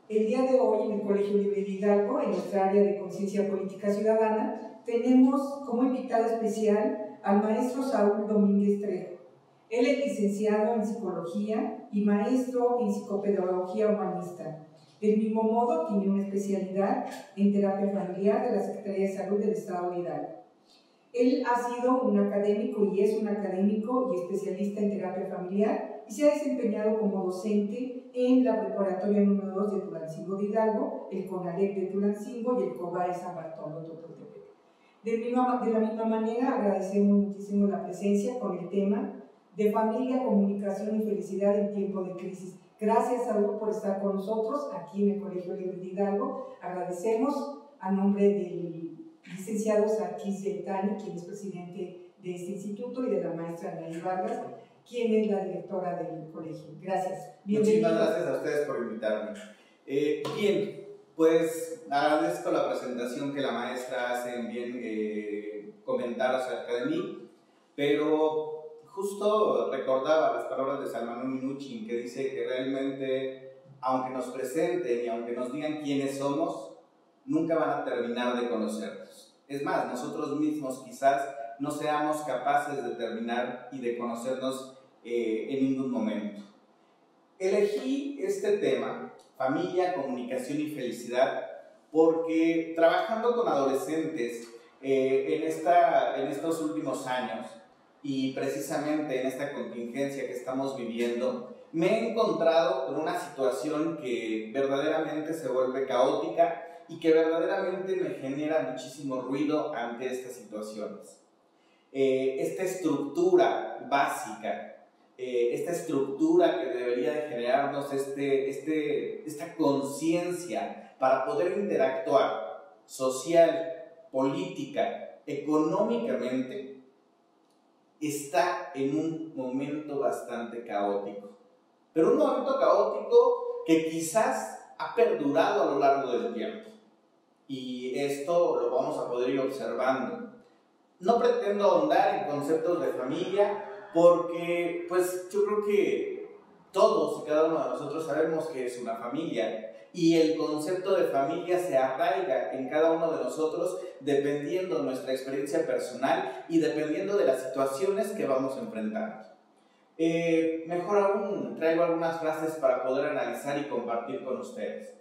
El día de hoy, en el Colegio Libre de Hidalgo, en nuestra área de conciencia política ciudadana, tenemos como invitado especial al maestro Saúl Domínguez Trejo. Él es licenciado en Psicología y maestro en Psicopedagogía Humanista. Del mismo modo, tiene una especialidad en Terapia Familiar de la Secretaría de Salud del Estado de Hidalgo. Él ha sido un académico y es un académico y especialista en terapia familiar y se ha desempeñado como docente en la preparatoria número 2 de Tulancingo de Hidalgo, el CONALEP de Tulancingo y el COBAE San Bartolo Totoltepec. De la misma manera, agradecemos muchísimo la presencia con el tema de familia, comunicación y felicidad en tiempo de crisis. Gracias, Saúl, por estar con nosotros aquí en el Colegio Libre de Hidalgo. Agradecemos a nombre del licenciado Sarkis Yeltani, quien es presidente de este instituto, y de la maestra Anaí Vargas, quien es la directora del colegio. Gracias. Muchísimas gracias a ustedes por invitarme. Bien, pues agradezco la presentación que la maestra hace en bien comentar acerca de mí, pero justo recordaba las palabras de Salman Minuchin, que dice que realmente, aunque nos presenten y aunque nos digan quiénes somos, nunca van a terminar de conocernos. Es más, nosotros mismos quizás no seamos capaces de terminar y de conocernos en ningún momento. Elegí este tema, familia, comunicación y felicidad, porque trabajando con adolescentes en estos últimos años y precisamente en esta contingencia que estamos viviendo, me he encontrado con una situación que verdaderamente se vuelve caótica y que verdaderamente me genera muchísimo ruido ante estas situaciones. Esta estructura básica, esta estructura que debería de generarnos esta conciencia para poder interactuar social, política, económicamente, está en un momento bastante caótico. Pero un momento caótico que quizás ha perdurado a lo largo del tiempo. Y esto lo vamos a poder ir observando. No pretendo ahondar en conceptos de familia porque pues yo creo que todos y cada uno de nosotros sabemos que es una familia y el concepto de familia se arraiga en cada uno de nosotros dependiendo de nuestra experiencia personal y dependiendo de las situaciones que vamos enfrentando. Mejor aún, traigo algunas frases para poder analizar y compartir con ustedes.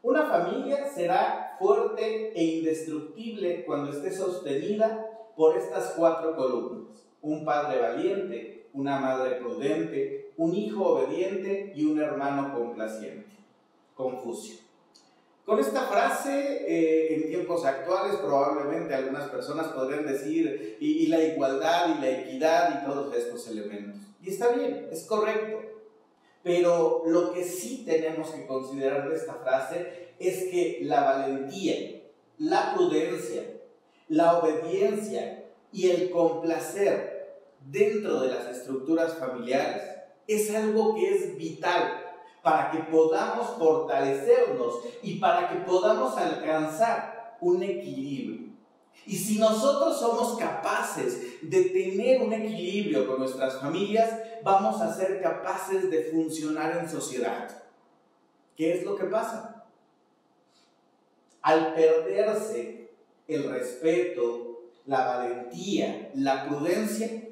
Una familia será fuerte e indestructible cuando esté sostenida por estas 4 columnas: un padre valiente, una madre prudente, un hijo obediente y un hermano complaciente. Confucio. Con esta frase, en tiempos actuales, probablemente algunas personas podrían decir y la igualdad y la equidad y todos estos elementos. Y está bien, es correcto. Pero lo que sí tenemos que considerar de esta frase es que la valentía, la prudencia, la obediencia y el complacer dentro de las estructuras familiares es algo que es vital para que podamos fortalecernos y para que podamos alcanzar un equilibrio. Y si nosotros somos capaces de tener un equilibrio con nuestras familias, vamos a ser capaces de funcionar en sociedad. ¿Qué es lo que pasa? Al perderse el respeto, la valentía, la prudencia,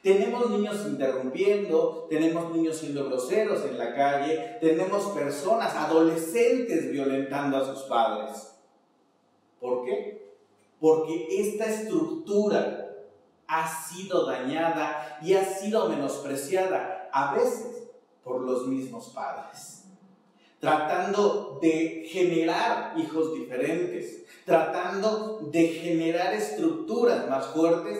tenemos niños interrumpiendo, tenemos niños siendo groseros en la calle, tenemos personas, adolescentes violentando a sus padres. ¿Por qué? Porque esta estructura ha sido dañada y ha sido menospreciada a veces por los mismos padres, tratando de generar hijos diferentes, tratando de generar estructuras más fuertes.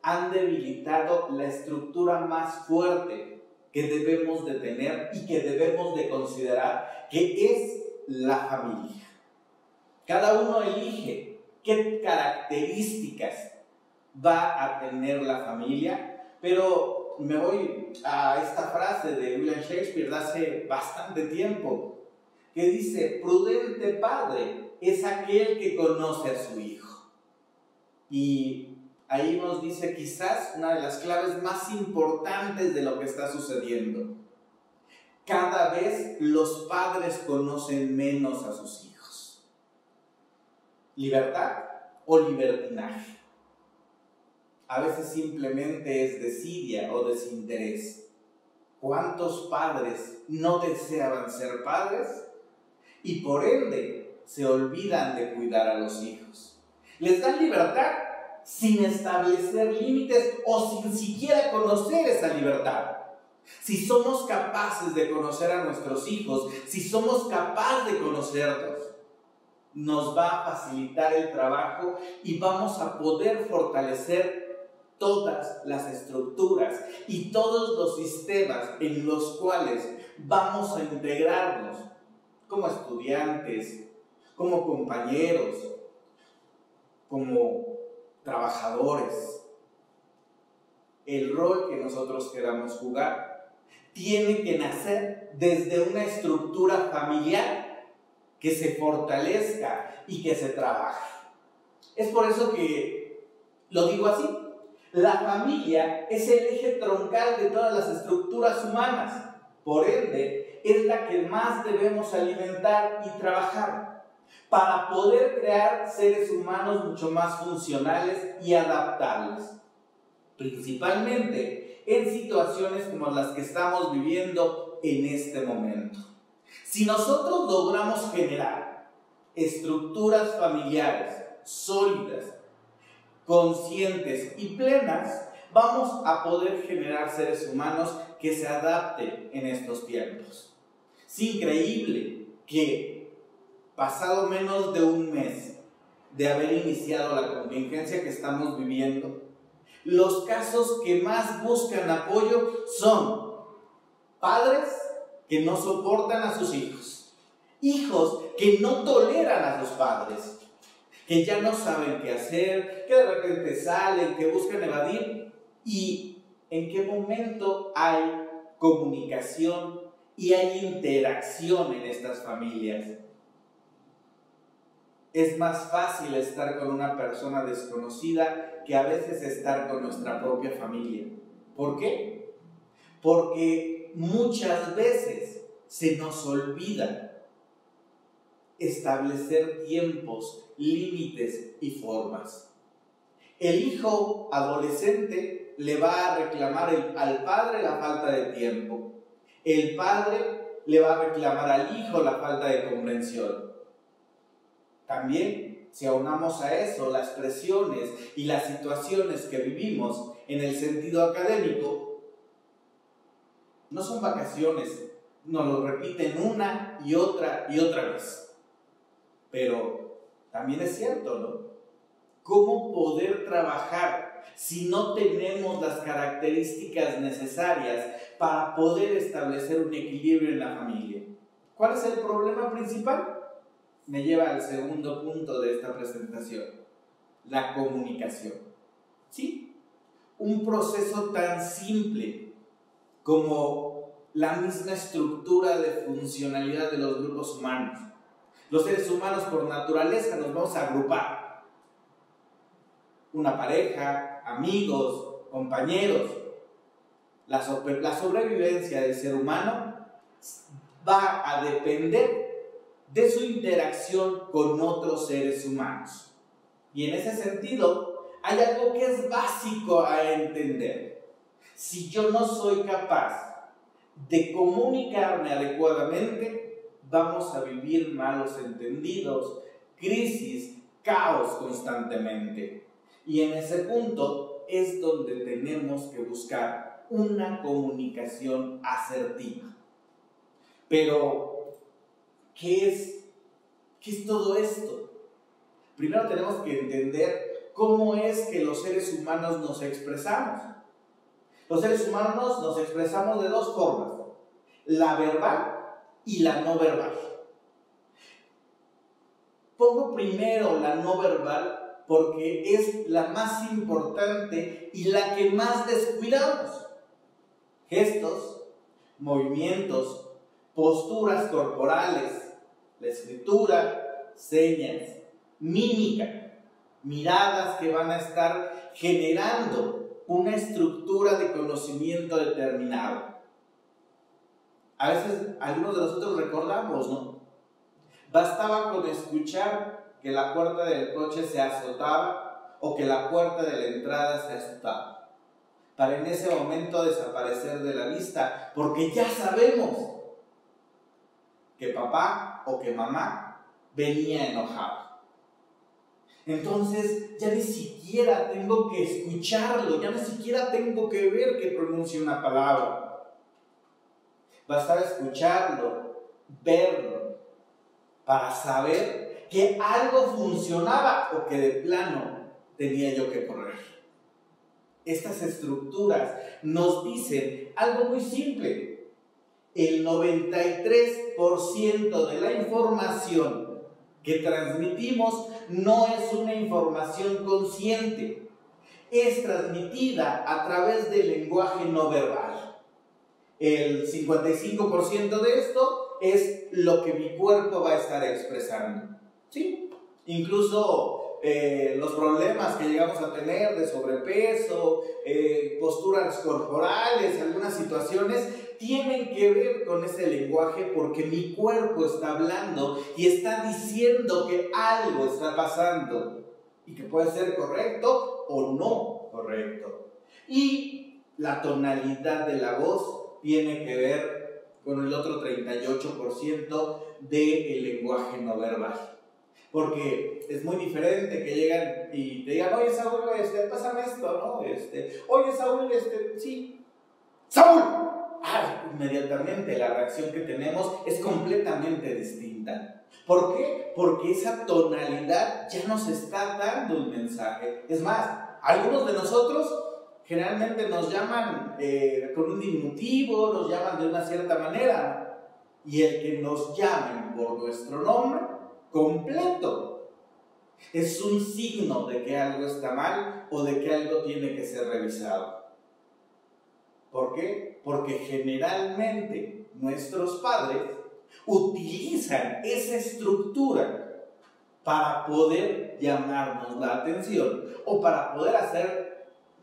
Han debilitado la estructura más fuerte que debemos de tener y que debemos de considerar, que es la familia. Cada uno elige qué características va a tener la familia, pero me voy a esta frase de William Shakespeare de hace bastante tiempo, que dice: prudente padre es aquel que conoce a su hijo. Y ahí nos dice quizás una de las claves más importantes de lo que está sucediendo. cada vez los padres conocen menos a sus hijos. ¿Libertad o libertinaje? A veces simplemente es desidia o desinterés. ¿Cuántos padres no deseaban ser padres y por ende se olvidan de cuidar a los hijos? Les dan libertad sin establecer límites o sin siquiera conocer esa libertad. Si somos capaces de conocer a nuestros hijos, si somos capaces de conocerlos, nos va a facilitar el trabajo y vamos a poder fortalecer todas las estructuras y todos los sistemas en los cuales vamos a integrarnos como estudiantes, como compañeros, como trabajadores. El rol que nosotros queramos jugar tiene que nacer desde una estructura familiar que se fortalezca y que se trabaje. Es por eso que lo digo así. La familia es el eje troncal de todas las estructuras humanas. Por ende, es la que más debemos alimentar y trabajar para poder crear seres humanos mucho más funcionales y adaptables. Principalmente en situaciones como las que estamos viviendo en este momento. Si nosotros logramos generar estructuras familiares sólidas, conscientes y plenas, vamos a poder generar seres humanos que se adapten en estos tiempos. Es increíble que, pasado menos de un mes de haber iniciado la contingencia que estamos viviendo, los casos que más buscan apoyo son padres que no soportan a sus hijos, hijos que no toleran a sus padres, que ya no saben qué hacer, que de repente salen, que buscan evadir, y en qué momento hay comunicación y hay interacción en estas familias. Es más fácil estar con una persona desconocida que a veces estar con nuestra propia familia. ¿Por qué? Porque muchas veces se nos olvida establecer tiempos, límites y formas. El hijo adolescente le va a reclamar al padre la falta de tiempo. El padre le va a reclamar al hijo la falta de comprensión. También, si aunamos a eso las presiones y las situaciones que vivimos en el sentido académico, no son vacaciones, nos lo repiten una y otra vez. Pero también es cierto, ¿no? ¿Cómo poder trabajar si no tenemos las características necesarias para poder establecer un equilibrio en la familia? ¿Cuál es el problema principal? Me lleva al segundo punto de esta presentación: la comunicación. ¿Sí? Un proceso tan simple como la misma estructura de funcionalidad de los grupos humanos. Los seres humanos por naturaleza nos vamos a agrupar. Una pareja, amigos, compañeros. La sobrevivencia del ser humano va a depender de su interacción con otros seres humanos. Y en ese sentido, hay algo que es básico a entender. Si yo no soy capaz de comunicarme adecuadamente, vamos a vivir malos entendidos, crisis, caos constantemente. Y en ese punto es donde tenemos que buscar una comunicación asertiva. Pero ¿qué es todo esto? Primero tenemos que entender cómo es que los seres humanos nos expresamos. Los seres humanos nos expresamos de dos formas: la verbal y la no verbal. Pongo primero la no verbal porque es la más importante y la que más descuidamos. Gestos, movimientos, posturas corporales, la escritura, señas, mímica, miradas que van a estar generando una estructura de conocimiento determinado. A veces algunos de nosotros recordamos, ¿no? Bastaba con escuchar que la puerta del coche se azotaba o que la puerta de la entrada se azotaba para en ese momento desaparecer de la vista, porque ya sabemos que papá o que mamá venía enojado. Entonces ya ni siquiera tengo que escucharlo, ya ni siquiera tengo que ver que pronuncie una palabra. Bastaba escucharlo, verlo, para saber que algo funcionaba o que de plano tenía yo que correr. Estas estructuras nos dicen algo muy simple. El 93% de la información que transmitimos no es una información consciente. Es transmitida a través del lenguaje no verbal. El 55% de esto es lo que mi cuerpo va a estar expresando. ¿Sí? Incluso los problemas que llegamos a tener de sobrepeso, posturas corporales, algunas situaciones, tienen que ver con ese lenguaje porque mi cuerpo está hablando y está diciendo que algo está pasando y que puede ser correcto o no correcto. Y la tonalidad de la voz tiene que ver con el otro 38% del lenguaje no verbal. Porque es muy diferente que llegan y te digan, oye Saúl, pásame esto, ¿no? Oye Saúl, sí. ¡Saúl! ¡Ay! Inmediatamente la reacción que tenemos es completamente distinta. ¿Por qué? Porque esa tonalidad ya nos está dando un mensaje. Es más, algunos de nosotros generalmente nos llaman con un diminutivo, nos llaman de una cierta manera. Y el que nos llamen por nuestro nombre completo es un signo de que algo está mal o de que algo tiene que ser revisado. ¿Por qué? Porque generalmente nuestros padres utilizan esa estructura para poder llamarnos la atención o para poder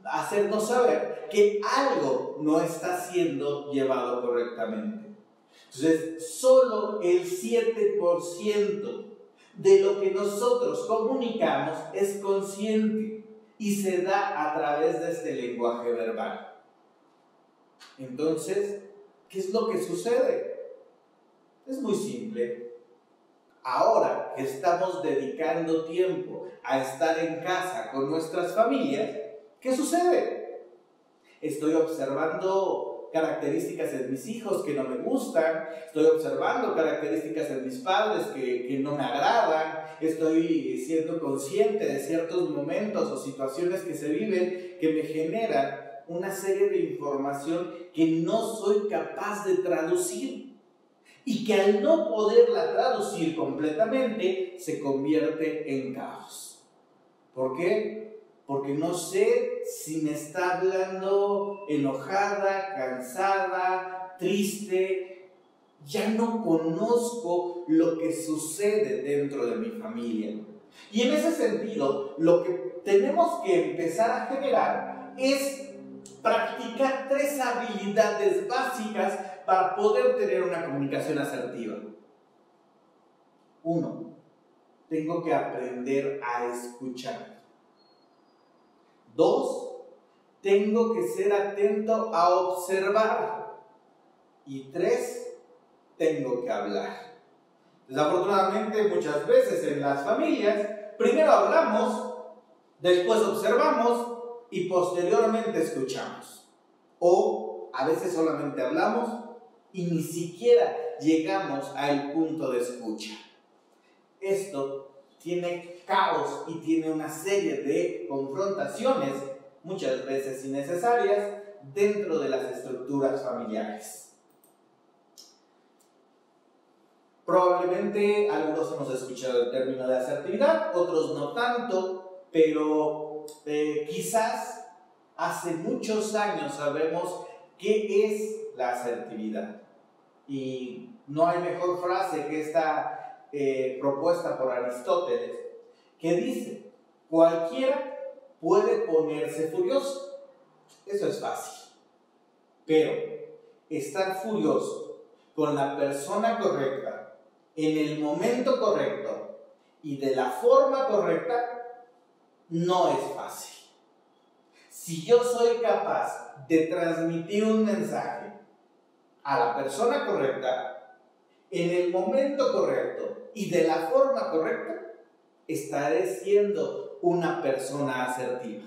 hacernos saber que algo no está siendo llevado correctamente. Entonces, solo el 7% de lo que nosotros comunicamos es consciente y se da a través de este lenguaje verbal. Entonces, ¿qué es lo que sucede? Es muy simple. Ahora que estamos dedicando tiempo a estar en casa con nuestras familias, ¿qué sucede? Estoy observando características en mis hijos que no me gustan, estoy observando características en mis padres que no me agradan, estoy siendo consciente de ciertos momentos o situaciones que se viven que me generan una serie de información que no soy capaz de traducir y que al no poderla traducir completamente se convierte en caos. ¿Por qué? Porque no sé si me está hablando enojada, cansada, triste. Ya no conozco lo que sucede dentro de mi familia. Y en ese sentido, lo que tenemos que empezar a generar es practicar 3 habilidades básicas para poder tener una comunicación asertiva. 1. Tengo que aprender a escuchar. 2. Tengo que ser atento a observar. Y 3. Tengo que hablar. Desafortunadamente, muchas veces en las familias, primero hablamos, después observamos y posteriormente escuchamos. O a veces solamente hablamos y ni siquiera llegamos al punto de escucha. Esto tiene caos y tiene una serie de confrontaciones, muchas veces innecesarias, dentro de las estructuras familiares. Probablemente algunos hemos escuchado el término de asertividad, otros no tanto, pero quizás hace muchos años sabemos qué es la asertividad. Y no hay mejor frase que esta propuesta por Aristóteles, que dice: cualquiera puede ponerse furioso. Eso es fácil. Pero estar furioso con la persona correcta, en el momento correcto y de la forma correcta, no es fácil. Si yo soy capaz de transmitir un mensaje a la persona correcta, en el momento correcto y de la forma correcta, estaré siendo una persona asertiva.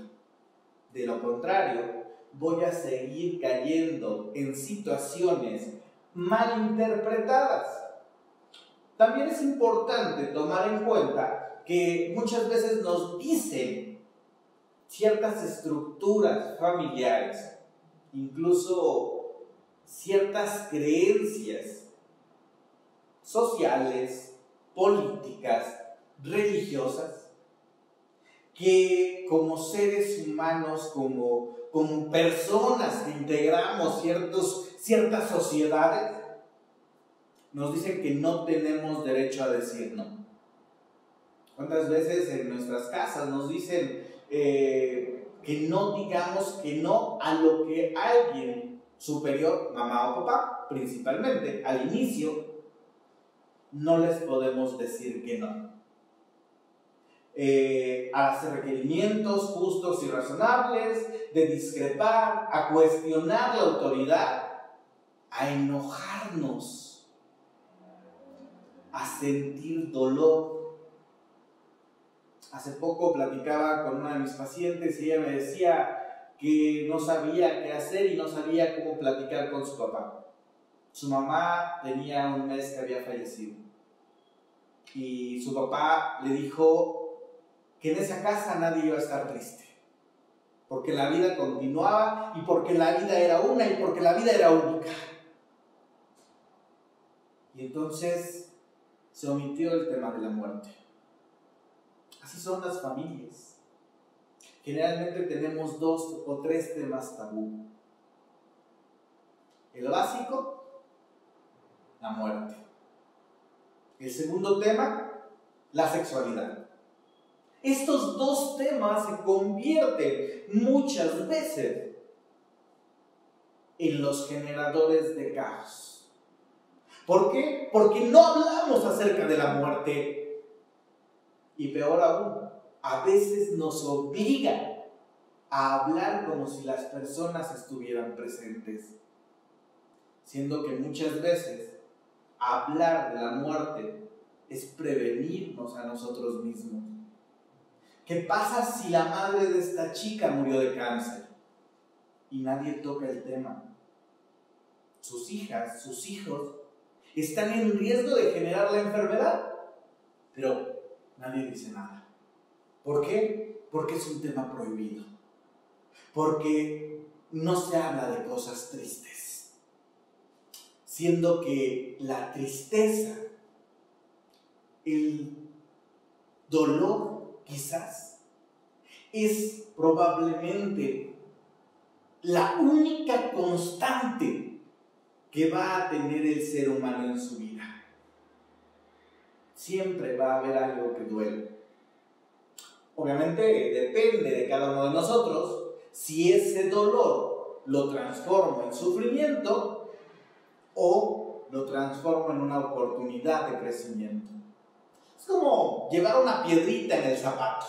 De lo contrario, voy a seguir cayendo en situaciones malinterpretadas. También es importante tomar en cuenta que muchas veces nos dicen ciertas estructuras familiares, incluso ciertas creencias sociales, políticas, religiosas, que como seres humanos, como personas que integramos ciertas sociedades, nos dicen que no tenemos derecho a decir no. ¿Cuántas veces en nuestras casas nos dicen que no digamos que no a lo que alguien superior, mamá o papá, principalmente al inicio, no les podemos decir que no? A hacer requerimientos justos y razonables, de discrepar, a cuestionar la autoridad, a enojarnos, a sentir dolor. Hace poco platicaba con una de mis pacientes y ella me decía que no sabía qué hacer y no sabía cómo platicar con su papá. Su mamá tenía un mes que había fallecido y su papá le dijo que en esa casa nadie iba a estar triste, porque la vida continuaba y porque la vida era una y porque la vida era única. Y entonces se omitió el tema de la muerte. Así son las familias. Generalmente tenemos 2 o 3 temas tabú. El básico, la muerte. El segundo tema, la sexualidad. Estos 2 temas se convierten muchas veces en los generadores de caos. ¿Por qué? Porque no hablamos acerca de la muerte. Y peor aún, a veces nos obliga a hablar como si las personas estuvieran presentes. Siendo que muchas veces hablar de la muerte es prevenirnos a nosotros mismos. ¿Qué pasa si la madre de esta chica murió de cáncer y nadie toca el tema? Sus hijas, sus hijos están en riesgo de generar la enfermedad, pero nadie dice nada. ¿Por qué? Porque es un tema prohibido. Porque no se habla de cosas tristes. Siendo que la tristeza, el dolor, quizás, es probablemente la única constante que va a tener el ser humano en su vida. Siempre va a haber algo que duele. Obviamente depende de cada uno de nosotros si ese dolor lo transformo en sufrimiento o lo transformo en una oportunidad de crecimiento. Es como llevar una piedrita en el zapato.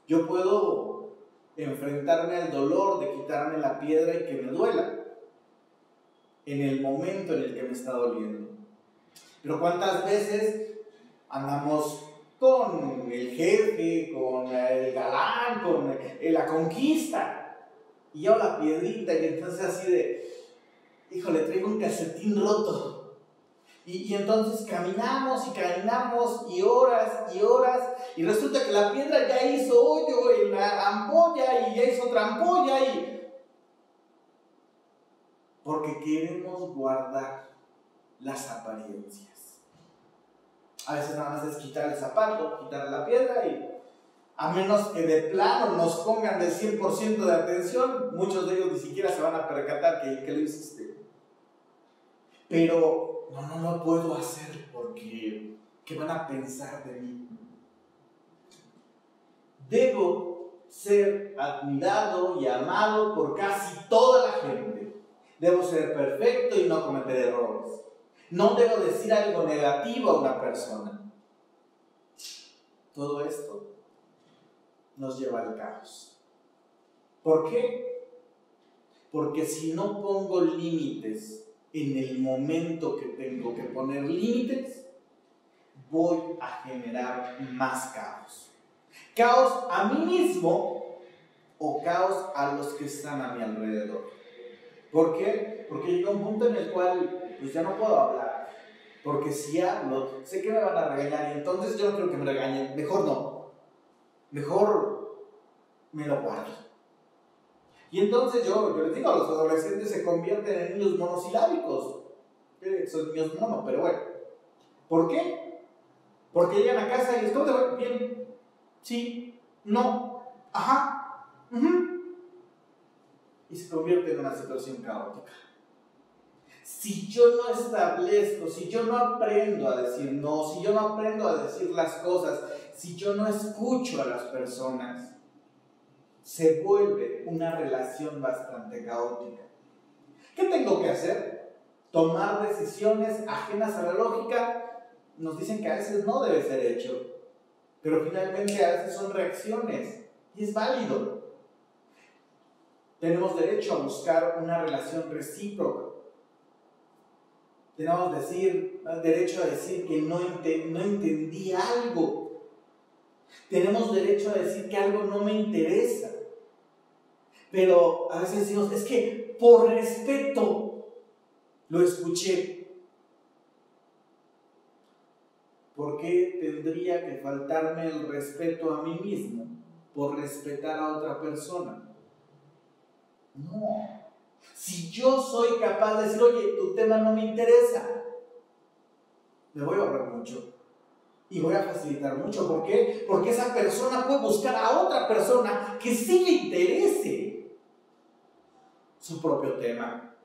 Yo puedo enfrentarme al dolor de quitarme la piedra y que me duela en el momento en el que me está doliendo. Pero ¿cuántas veces andamos con el jefe, con el galán, con la conquista? Y yo la piedrita y entonces así de, híjole, traigo un calcetín roto. Y entonces caminamos y horas y resulta que la piedra ya hizo hoyo en la ampolla y ya hizo otra ampolla porque queremos guardar las apariencias. A veces nada más es quitar el zapato, quitar la piedra y a menos que de plano nos pongan del 100% de atención, muchos de ellos ni siquiera se van a percatar que lo hiciste. Pero no lo puedo hacer porque ¿qué van a pensar de mí? Debo ser admirado y amado por casi toda la gente. Debo ser perfecto y no cometer errores. No debo decir algo negativo a una persona. Todo esto nos lleva al caos. ¿Por qué? Porque si no pongo límites en el momento que tengo que poner límites, voy a generar más caos. Caos a mí mismo o caos a los que están a mi alrededor. ¿Por qué? Porque llega un punto en el cual pues ya no puedo hablar. Porque si hablo, sé que me van a regañar y entonces yo no quiero que me regañen. Mejor no. Mejor me lo guardo. Y entonces yo les digo, los adolescentes se convierten en niños monosilábicos. Son niños monos, pero bueno. ¿Por qué? Porque llegan a casa y les ¿cómo bien? Sí, no, ajá, y se convierte en una situación caótica. Si yo no establezco, si yo no aprendo a decir no, si yo no aprendo a decir las cosas, si yo no escucho a las personas, se vuelve una relación bastante caótica. ¿Qué tengo que hacer? Tomar decisiones ajenas a la lógica. Nos dicen que a veces no debe ser hecho, pero finalmente a veces son reacciones y es válido. Tenemos derecho a buscar una relación recíproca. Tenemos derecho a decir que no entendí algo. Tenemos derecho a decir que algo no me interesa. Pero a veces decimos, es que por respeto lo escuché. ¿Por qué tendría que faltarme el respeto a mí mismo por respetar a otra persona? No. Si yo soy capaz de decir, oye, tu tema no me interesa, me voy a ahorrar mucho y voy a facilitar mucho. ¿Por qué? Porque esa persona puede buscar a otra persona que sí le interese su propio tema.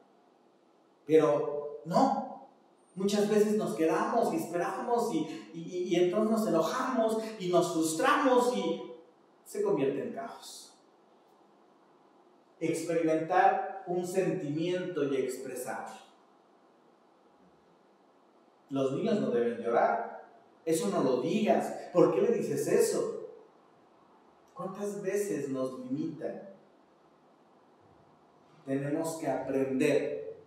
Pero no, muchas veces nos quedamos y esperamos y entonces nos enojamos y nos frustramos y se convierte en caos. Experimentar un sentimiento y expresarlo. Los niños no deben llorar. Eso no lo digas. ¿Por qué le dices eso? ¿Cuántas veces nos limitan? Tenemos que aprender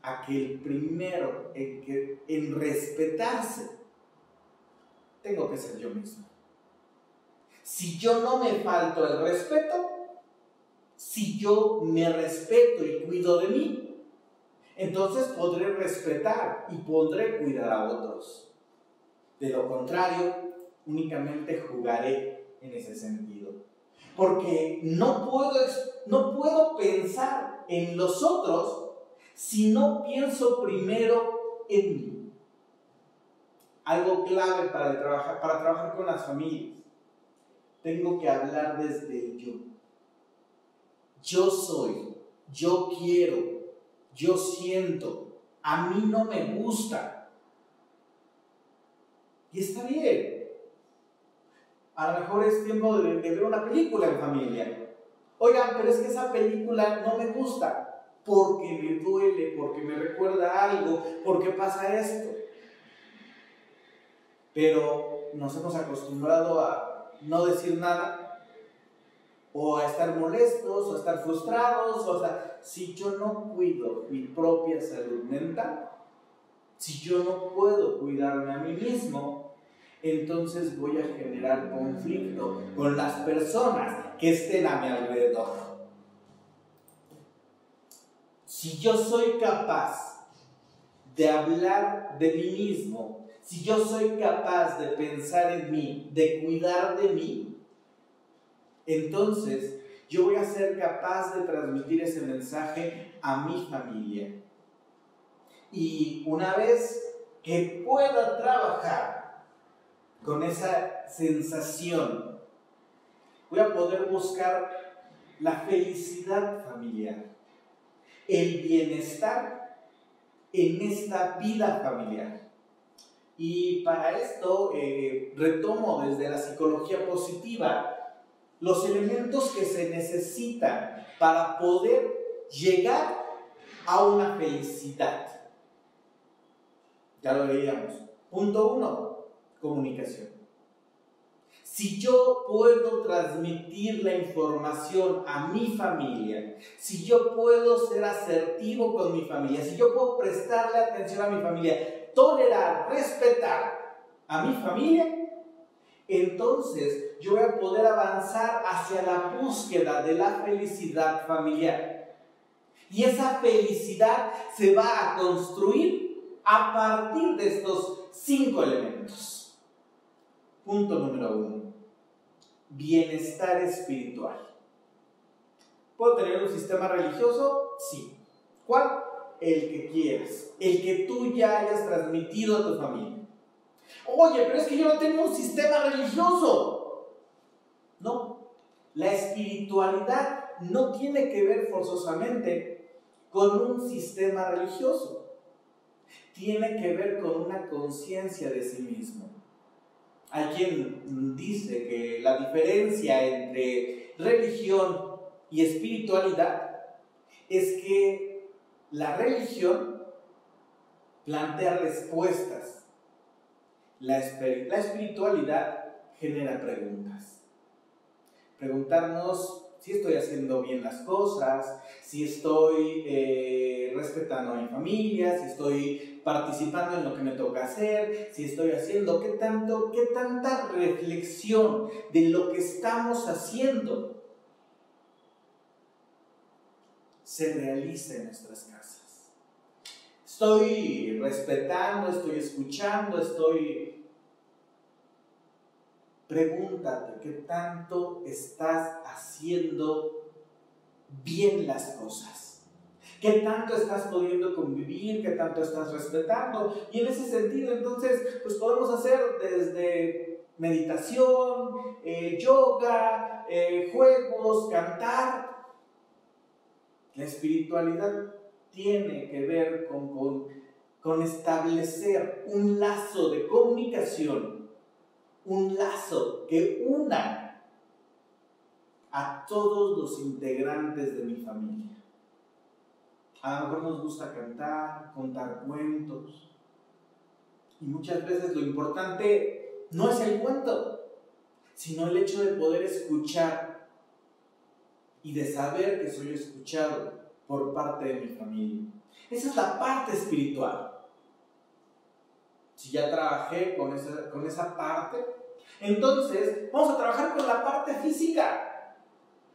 a que el primero en respetarse tengo que ser yo mismo. Si yo no me falto el respeto, si yo me respeto y cuido de mí, entonces podré respetar y podré cuidar a otros. De lo contrario, únicamente jugaré en ese sentido. Porque no puedo pensar en los otros si no pienso primero en mí. Algo clave para trabajar con las familias. Tengo que hablar desde el yo. Yo soy, yo quiero, yo siento, a mí no me gusta. Y está bien. A lo mejor es tiempo de ver una película en familia. Oigan, pero es que esa película no me gusta porque me duele, porque me recuerda algo, porque pasa esto. Pero nos hemos acostumbrado a no decir nada, o a estar molestos, o a estar frustrados, o sea, si yo no cuido mi propia salud mental, si yo no puedo cuidarme a mí mismo, entonces voy a generar conflicto con las personas que estén a mi alrededor. Si yo soy capaz de hablar de mí mismo, si yo soy capaz de pensar en mí, de cuidar de mí, entonces yo voy a ser capaz de transmitir ese mensaje a mi familia. Y una vez que pueda trabajar con esa sensación, voy a poder buscar la felicidad familiar, el bienestar en esta vida familiar. Y para esto retomo desde la psicología positiva los elementos que se necesitan para poder llegar a una felicidad. Ya lo veíamos. Punto 1, comunicación. Si yo puedo transmitir la información a mi familia, si yo puedo ser asertivo con mi familia, si yo puedo prestarle atención a mi familia, tolerar, respetar a mi familia, entonces yo voy a poder avanzar hacia la búsqueda de la felicidad familiar. Y esa felicidad se va a construir a partir de estos 5 elementos. Punto número 1. Bienestar espiritual. ¿Puedo tener un sistema religioso? Sí. ¿Cuál? El que quieras. El que tú ya hayas transmitido a tu familia. Oye, pero es que yo no tengo un sistema religioso. No. La espiritualidad no tiene que ver forzosamente con un sistema religioso. Tiene que ver con una conciencia de sí mismo. Hay quien dice que la diferencia entre religión y espiritualidad es que la religión plantea respuestas. La espiritualidad genera preguntas. Preguntarnos si estoy haciendo bien las cosas, si estoy respetando a mi familia, si estoy participando en lo que me toca hacer, si estoy haciendo, qué tanta reflexión de lo que estamos haciendo se realiza en nuestras casas. Estoy respetando, estoy escuchando, Pregúntate qué tanto estás haciendo bien las cosas, qué tanto estás pudiendo convivir, qué tanto estás respetando. Y en ese sentido, entonces, pues podemos hacer desde meditación, yoga, juegos, cantar. La espiritualidad tiene que ver con establecer un lazo de comunicación, un lazo que una a todos los integrantes de mi familia. A lo mejor nos gusta cantar, contar cuentos, y muchas veces lo importante no es el cuento, sino el hecho de poder escuchar y de saber que soy escuchado por parte de mi familia. Esa es la parte espiritual. Si ya trabajé con esa parte, entonces vamos a trabajar con la parte física.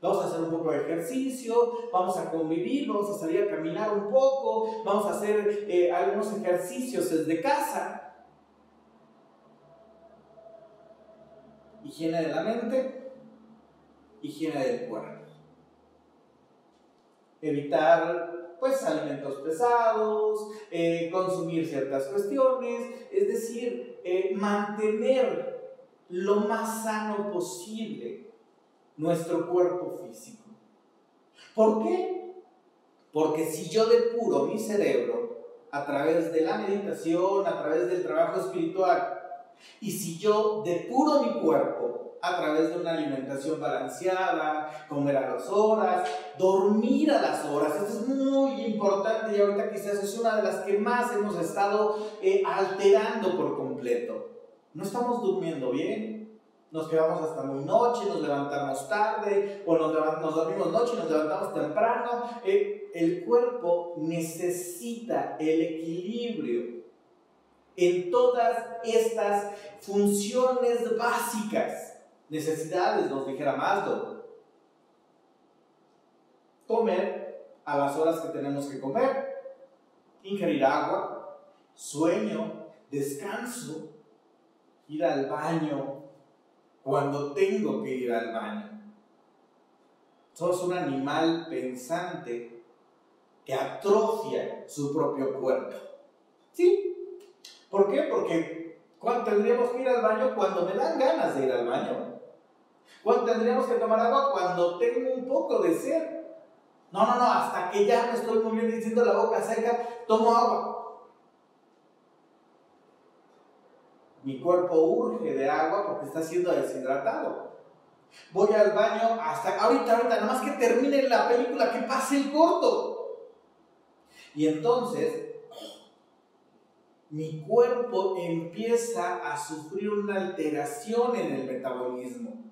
Vamos a hacer un poco de ejercicio, vamos a convivir, vamos a salir a caminar un poco, vamos a hacer algunos ejercicios desde casa. Higiene de la mente, higiene del cuerpo. Evitar alimentos pesados, consumir ciertas cuestiones, es decir, mantener lo más sano posible nuestro cuerpo físico. ¿Por qué? Porque si yo depuro mi cerebro a través de la meditación, a través del trabajo espiritual, y si yo depuro mi cuerpo a través de una alimentación balanceada, comer a las horas, dormir a las horas, esto es muy importante y ahorita quizás es una de las que más hemos estado alterando por completo. No estamos durmiendo bien, nos quedamos hasta muy noche, nos levantamos tarde, o nos dormimos noche y nos levantamos temprano. El cuerpo necesita el equilibrio en todas estas funciones básicas. Necesidades, nos dijera Maslow. Comer a las horas que tenemos que comer, ingerir agua, sueño, descanso, ir al baño cuando tengo que ir al baño. Somos un animal pensante que atrofia su propio cuerpo. ¿Sí? ¿Por qué? Porque tendríamos que ir al baño cuando me dan ganas de ir al baño. ¿Cuándo tendríamos que tomar agua? Cuando tengo un poco de sed. No, hasta que ya me estoy muriendo y diciendo la boca seca, tomo agua. Mi cuerpo urge de agua porque está siendo deshidratado. Voy al baño hasta ahorita, nada más que termine la película, que pase el corto. Y entonces mi cuerpo empieza a sufrir una alteración en el metabolismo.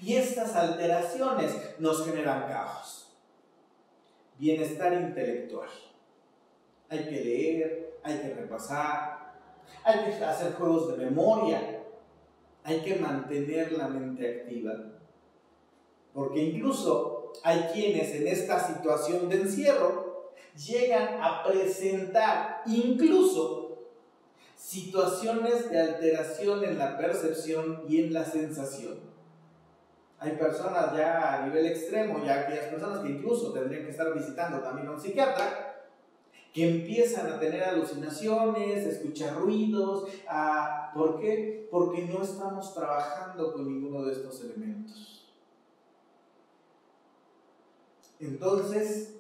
Y estas alteraciones nos generan caos. Bienestar intelectual. Hay que leer, hay que repasar, hay que hacer juegos de memoria, hay que mantener la mente activa. Porque incluso hay quienes en esta situación de encierro llegan a presentar incluso situaciones de alteración en la percepción y en la sensación. Hay personas ya a nivel extremo, ya aquellas personas que incluso tendrían que estar visitando también a un psiquiatra, que empiezan a tener alucinaciones, a escuchar ruidos. ¿Por qué? Porque no estamos trabajando con ninguno de estos elementos. Entonces,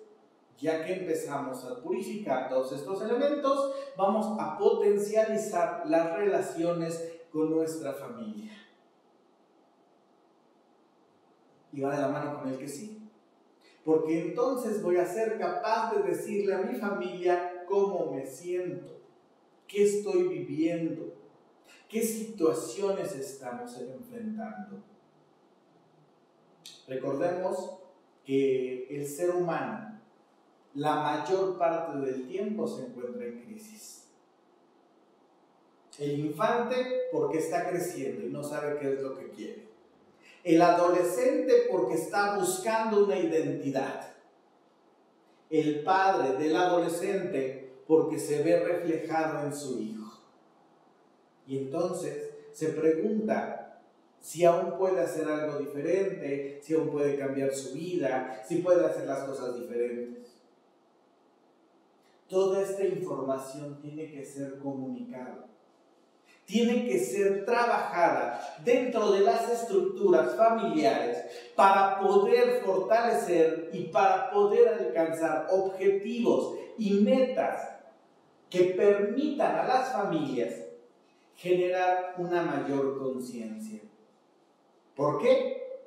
ya que empezamos a purificar todos estos elementos, vamos a potencializar las relaciones con nuestra familia. Y va de la mano con el que sí. Porque entonces voy a ser capaz de decirle a mi familia cómo me siento, qué estoy viviendo, qué situaciones estamos enfrentando. Recordemos que el ser humano, la mayor parte del tiempo se encuentra en crisis. El infante porque está creciendo y no sabe qué es lo que quiere. El adolescente porque está buscando una identidad. El padre del adolescente porque se ve reflejado en su hijo. Y entonces se pregunta si aún puede hacer algo diferente, si aún puede cambiar su vida, si puede hacer las cosas diferentes. Toda esta información tiene que ser comunicada, tiene que ser trabajada dentro de las estructuras familiares para poder fortalecer y para poder alcanzar objetivos y metas que permitan a las familias generar una mayor conciencia. ¿Por qué?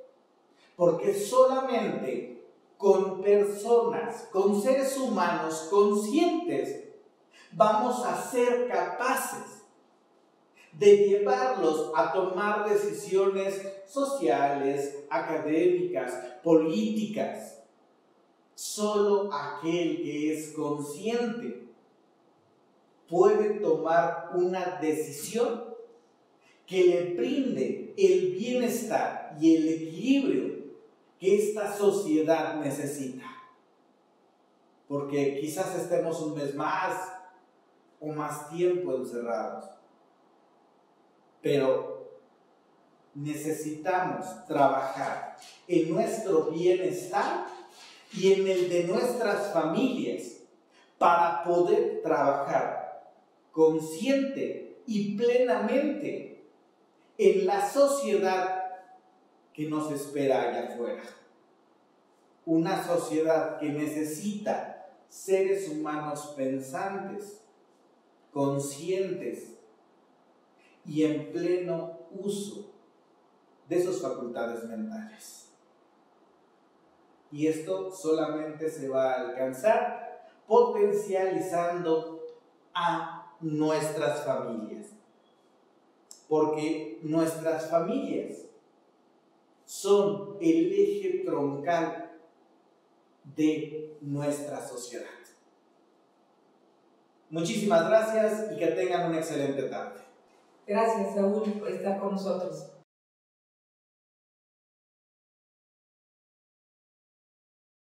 Porque solamente con personas, con seres humanos conscientes, vamos a ser capaces de llevarlos a tomar decisiones sociales, académicas, políticas. Solo aquel que es consciente puede tomar una decisión que le brinde el bienestar y el equilibrio que esta sociedad necesita. Porque quizás estemos un mes más o más tiempo encerrados, pero necesitamos trabajar en nuestro bienestar y en el de nuestras familias para poder trabajar consciente y plenamente en la sociedad que nos espera allá afuera. Una sociedad que necesita seres humanos pensantes, conscientes y en pleno uso de sus facultades mentales. Y esto solamente se va a alcanzar potencializando a nuestras familias. Porque nuestras familias son el eje troncal de nuestra sociedad. Muchísimas gracias y que tengan una excelente tarde. Gracias, Saúl, por estar con nosotros.